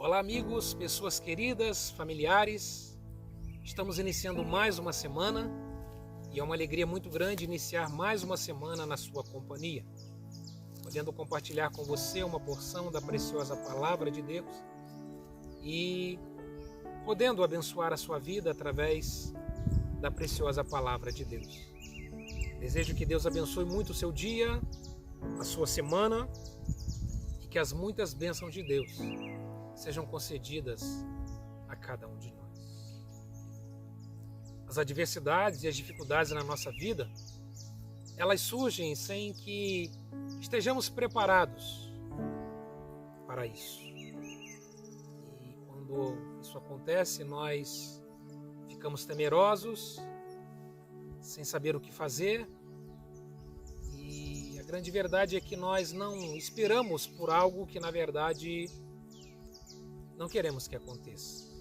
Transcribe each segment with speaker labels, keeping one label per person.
Speaker 1: Olá, amigos, pessoas queridas, familiares. Estamos iniciando mais uma semana e é uma alegria muito grande iniciar mais uma semana na sua companhia, podendo compartilhar com você uma porção da preciosa Palavra de Deus e podendo abençoar a sua vida através da preciosa Palavra de Deus. Desejo que Deus abençoe muito o seu dia, a sua semana e que as muitas bênçãos de Deus sejam concedidas a cada um de nós. As adversidades e as dificuldades na nossa vida, elas surgem sem que estejamos preparados para isso. E quando isso acontece, nós ficamos temerosos, sem saber o que fazer. E a grande verdade é que nós não esperamos por algo que, na verdade, não queremos que aconteça.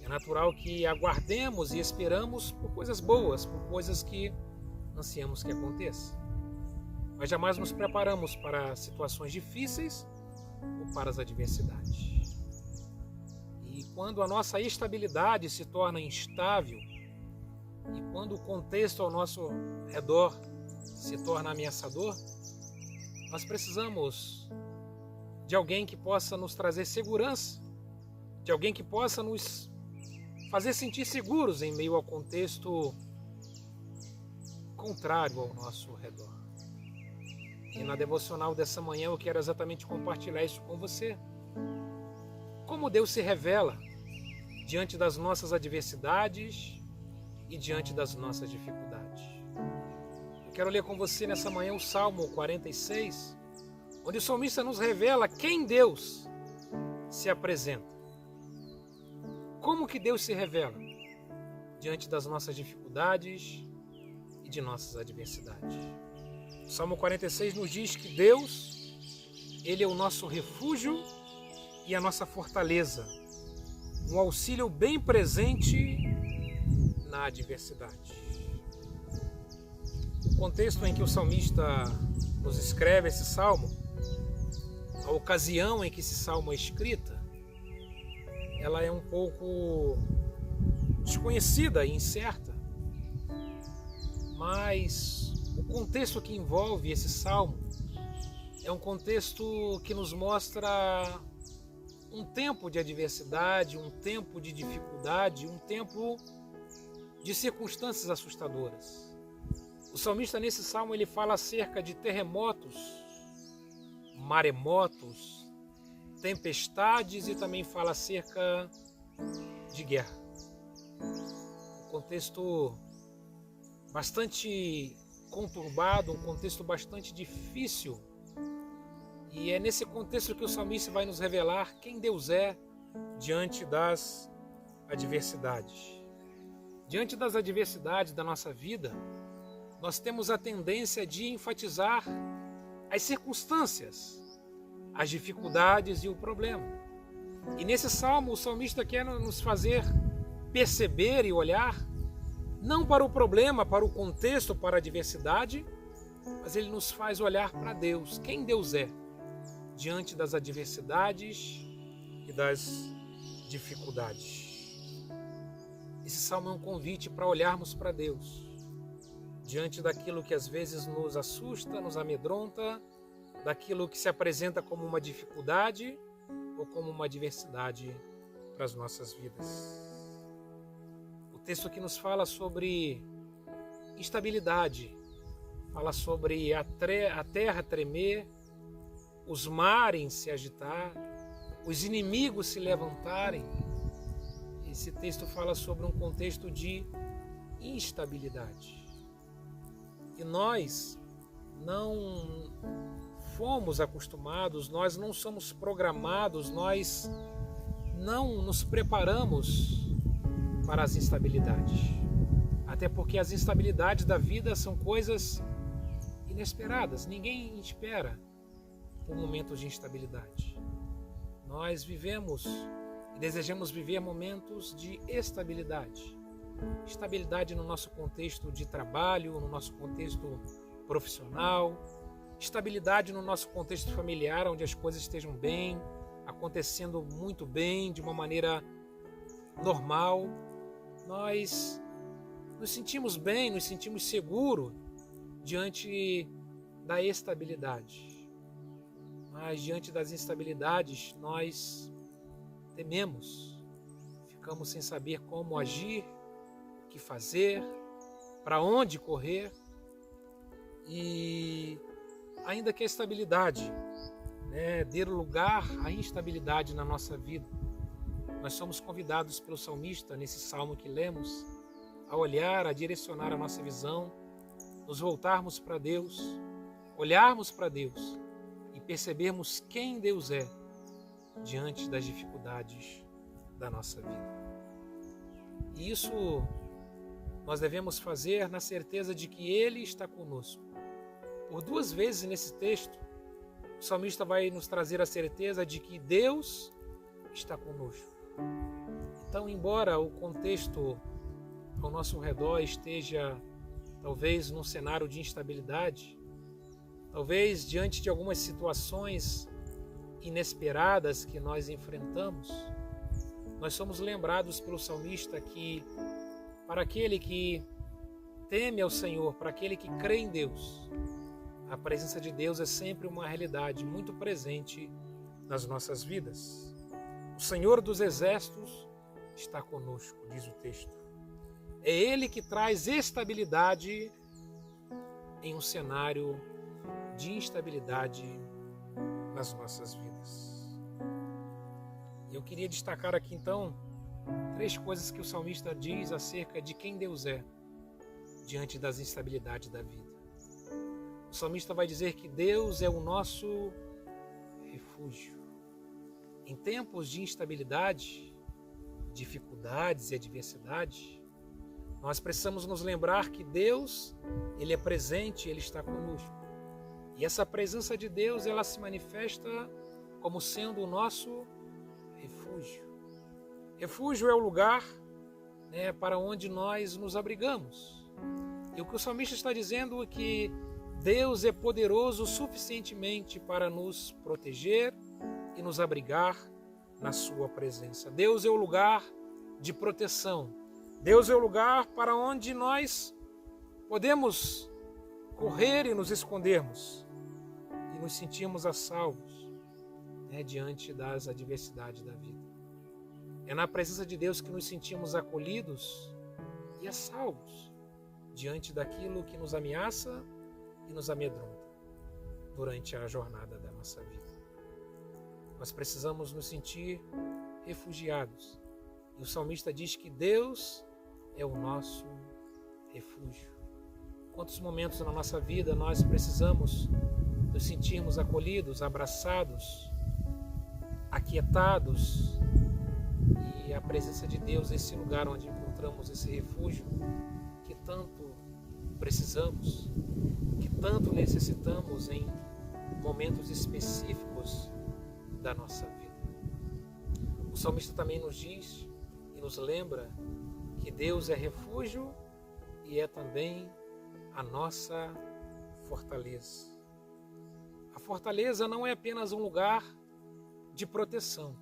Speaker 1: É natural que aguardemos e esperamos por coisas boas, por coisas que ansiamos que aconteça. Mas jamais nos preparamos para situações difíceis ou para as adversidades. E quando a nossa estabilidade se torna instável e quando o contexto ao nosso redor se torna ameaçador, nós precisamos de alguém que possa nos trazer segurança, de alguém que possa nos fazer sentir seguros em meio ao contexto contrário ao nosso redor. E na devocional dessa manhã eu quero exatamente compartilhar isso com você. Como Deus se revela diante das nossas adversidades e diante das nossas dificuldades. Eu quero ler com você nessa manhã o Salmo 46, onde o salmista nos revela quem Deus se apresenta. Como que Deus se revela diante das nossas dificuldades e de nossas adversidades. O Salmo 46 nos diz que Deus, Ele é o nosso refúgio e a nossa fortaleza, um auxílio bem presente na adversidade. O contexto em que o salmista nos escreve esse salmo, a ocasião em que esse salmo é escrita, ela é um pouco desconhecida e incerta, mas o contexto que envolve esse salmo é um contexto que nos mostra um tempo de adversidade, um tempo de dificuldade, um tempo de circunstâncias assustadoras. O salmista nesse salmo ele fala acerca de terremotos, maremotos, tempestades e também fala acerca de guerra. Um contexto bastante conturbado, um contexto bastante difícil. E é nesse contexto que o salmista vai nos revelar quem Deus é diante das adversidades. Diante das adversidades da nossa vida, nós temos a tendência de enfatizar as circunstâncias, as dificuldades e o problema. E nesse salmo, o salmista quer nos fazer perceber e olhar, não para o problema, para o contexto, para a adversidade, mas ele nos faz olhar para Deus, quem Deus é, diante das adversidades e das dificuldades. Esse salmo é um convite para olharmos para Deus, diante daquilo que às vezes nos assusta, nos amedronta, daquilo que se apresenta como uma dificuldade ou como uma adversidade para as nossas vidas. O texto aqui nos fala sobre instabilidade, fala sobre a terra tremer, os mares se agitar, os inimigos se levantarem. Esse texto fala sobre um contexto de instabilidade. E nós não fomos acostumados, nós não somos programados, nós não nos preparamos para as instabilidades. Até porque as instabilidades da vida são coisas inesperadas. Ninguém espera por momentos de instabilidade. Nós vivemos e desejamos viver momentos de estabilidade. Estabilidade no nosso contexto de trabalho, no nosso contexto profissional, estabilidade no nosso contexto familiar, onde as coisas estejam bem, a acontecendo muito bem, de uma maneira normal, nós nos sentimos bem, nos sentimos seguros diante da estabilidade. Mas diante das instabilidades, nós tememos, ficamos sem saber como agir, o que fazer, para onde correr. E ainda que a estabilidade dê lugar à instabilidade na nossa vida, nós somos convidados pelo salmista, nesse salmo que lemos, a olhar, a direcionar a nossa visão, nos voltarmos para Deus, olharmos para Deus e percebermos quem Deus é diante das dificuldades da nossa vida. E isso nós devemos fazer na certeza de que Ele está conosco. Por 2 vezes nesse texto, o salmista vai nos trazer a certeza de que Deus está conosco. Então, embora o contexto ao nosso redor esteja talvez num cenário de instabilidade, talvez diante de algumas situações inesperadas que nós enfrentamos, nós somos lembrados pelo salmista que para aquele que teme ao Senhor, para aquele que crê em Deus, a presença de Deus é sempre uma realidade muito presente nas nossas vidas. O Senhor dos Exércitos está conosco, diz o texto. É Ele que traz estabilidade em um cenário de instabilidade nas nossas vidas. E eu queria destacar aqui então 3 coisas que o salmista diz acerca de quem Deus é diante das instabilidades da vida. O salmista vai dizer que Deus é o nosso refúgio. Em tempos de instabilidade, dificuldades e adversidade, nós precisamos nos lembrar que Deus, Ele é presente, Ele está conosco. E essa presença de Deus, ela se manifesta como sendo o nosso refúgio. Refúgio é o lugar para onde nós nos abrigamos. E o que o salmista está dizendo é que Deus é poderoso suficientemente para nos proteger e nos abrigar na sua presença. Deus é o lugar de proteção. Deus é o lugar para onde nós podemos correr e nos escondermos e nos sentirmos a salvos diante das adversidades da vida. É na presença de Deus que nos sentimos acolhidos e a salvos diante daquilo que nos ameaça e nos amedronta durante a jornada da nossa vida. Nós precisamos nos sentir refugiados. E o salmista diz que Deus é o nosso refúgio. Quantos momentos na nossa vida nós precisamos nos sentirmos acolhidos, abraçados, aquietados, e a presença de Deus, esse lugar onde encontramos esse refúgio que tanto precisamos, que tanto necessitamos em momentos específicos da nossa vida. O salmista também nos diz e nos lembra que Deus é refúgio e é também a nossa fortaleza. A fortaleza não é apenas um lugar de proteção.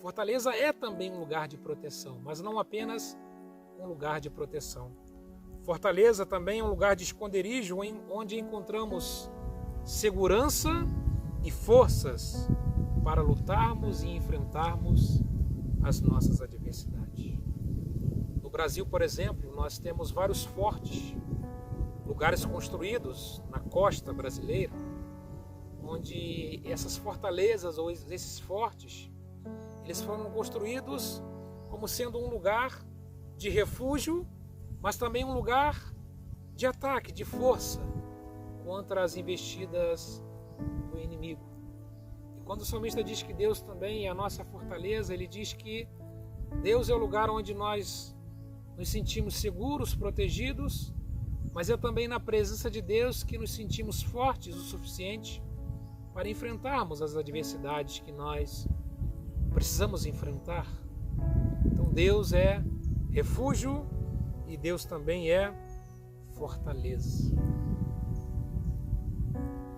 Speaker 1: Fortaleza é também um lugar de proteção, mas não apenas um lugar de proteção. Fortaleza também é um lugar de esconderijo onde encontramos segurança e forças para lutarmos e enfrentarmos as nossas adversidades. No Brasil, por exemplo, nós temos vários fortes, lugares construídos na costa brasileira, onde essas fortalezas ou esses fortes, eles foram construídos como sendo um lugar de refúgio, mas também um lugar de ataque, de força contra as investidas do inimigo. E quando o salmista diz que Deus também é a nossa fortaleza, ele diz que Deus é o lugar onde nós nos sentimos seguros, protegidos, mas é também na presença de Deus que nos sentimos fortes o suficiente para enfrentarmos as adversidades que nós precisamos enfrentar. Então Deus é refúgio e Deus também é fortaleza.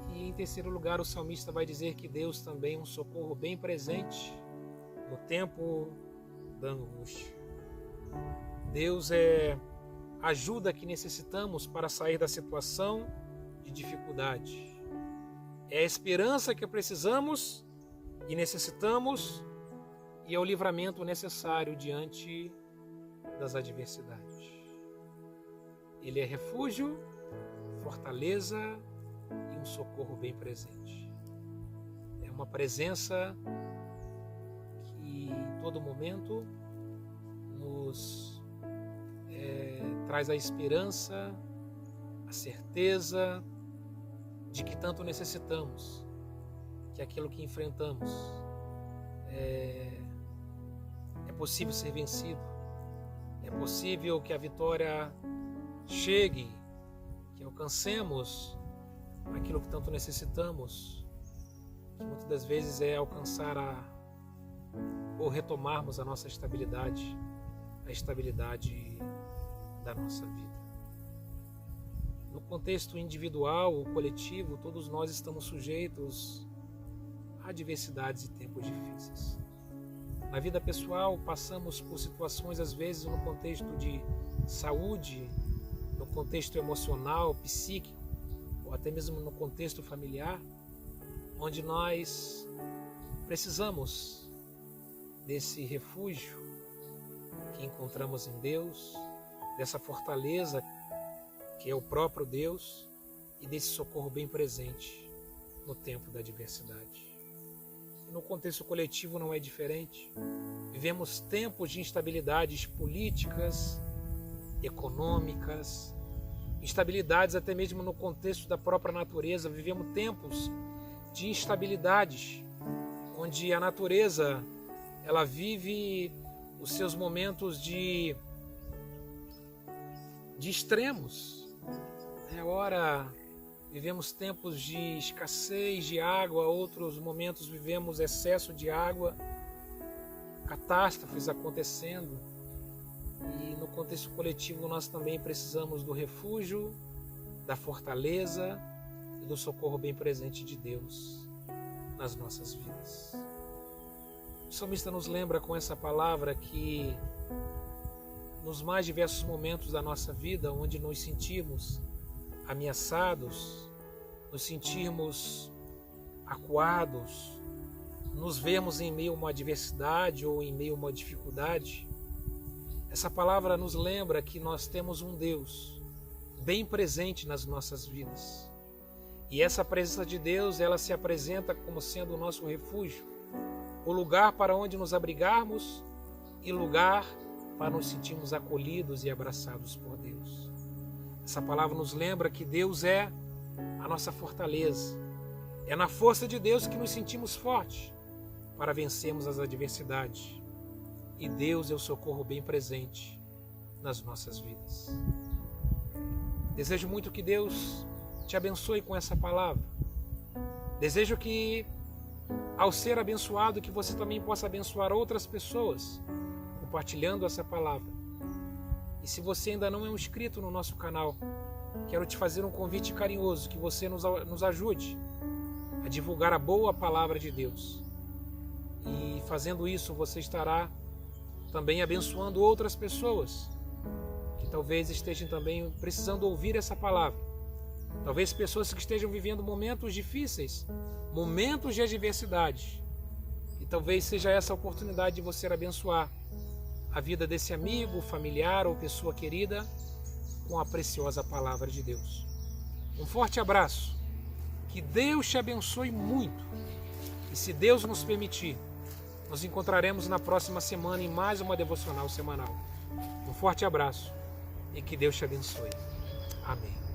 Speaker 1: E terceiro lugar, o salmista vai dizer que Deus também é um socorro bem presente no tempo da angústia. Deus é a ajuda que necessitamos para sair da situação de dificuldade. É a esperança que precisamos e necessitamos, e é o livramento necessário diante das adversidades. Ele é refúgio, fortaleza e um socorro bem presente. É uma presença que em todo momento nos traz a esperança, a certeza de que tanto necessitamos, que aquilo que enfrentamos é possível ser vencido, é possível que a vitória chegue, que alcancemos aquilo que tanto necessitamos, que muitas das vezes é alcançar ou retomarmos a nossa estabilidade, a estabilidade da nossa vida. No contexto individual ou coletivo, todos nós estamos sujeitos a adversidades e tempos difíceis. Na vida pessoal, passamos por situações, às vezes, no contexto de saúde, no contexto emocional, psíquico, ou até mesmo no contexto familiar, onde nós precisamos desse refúgio que encontramos em Deus, dessa fortaleza que é o próprio Deus e desse socorro bem presente no tempo da adversidade. E no contexto coletivo não é diferente. Vivemos tempos de instabilidades políticas, econômicas, instabilidades até mesmo no contexto da própria natureza. Vivemos tempos de instabilidades, onde a natureza ela vive os seus momentos de extremos. Ora, vivemos tempos de escassez de água, outros momentos vivemos excesso de água, catástrofes acontecendo. E no contexto coletivo nós também precisamos do refúgio, da fortaleza e do socorro bem presente de Deus nas nossas vidas. O salmista nos lembra com essa palavra que nos mais diversos momentos da nossa vida, onde nos sentimos ameaçados, nos sentirmos acuados, nos vemos em meio a uma adversidade ou em meio a uma dificuldade, essa palavra nos lembra que nós temos um Deus bem presente nas nossas vidas. E essa presença de Deus, ela se apresenta como sendo o nosso refúgio, o lugar para onde nos abrigarmos e lugar para nos sentirmos acolhidos e abraçados por Deus. Essa palavra nos lembra que Deus é a nossa fortaleza. É na força de Deus que nos sentimos fortes para vencermos as adversidades. E Deus é o socorro bem presente nas nossas vidas. Desejo muito que Deus te abençoe com essa palavra. Desejo que, ao ser abençoado, que você também possa abençoar outras pessoas, compartilhando essa palavra. E se você ainda não é um inscrito no nosso canal, quero te fazer um convite carinhoso, que você nos ajude a divulgar a boa palavra de Deus. E fazendo isso, você estará também abençoando outras pessoas que talvez estejam também precisando ouvir essa palavra. Talvez pessoas que estejam vivendo momentos difíceis, momentos de adversidade. E talvez seja essa a oportunidade de você abençoar a vida desse amigo, familiar ou pessoa querida com a preciosa palavra de Deus. Um forte abraço. Que Deus te abençoe muito. E se Deus nos permitir, nos encontraremos na próxima semana em mais uma devocional semanal. Um forte abraço e que Deus te abençoe. Amém.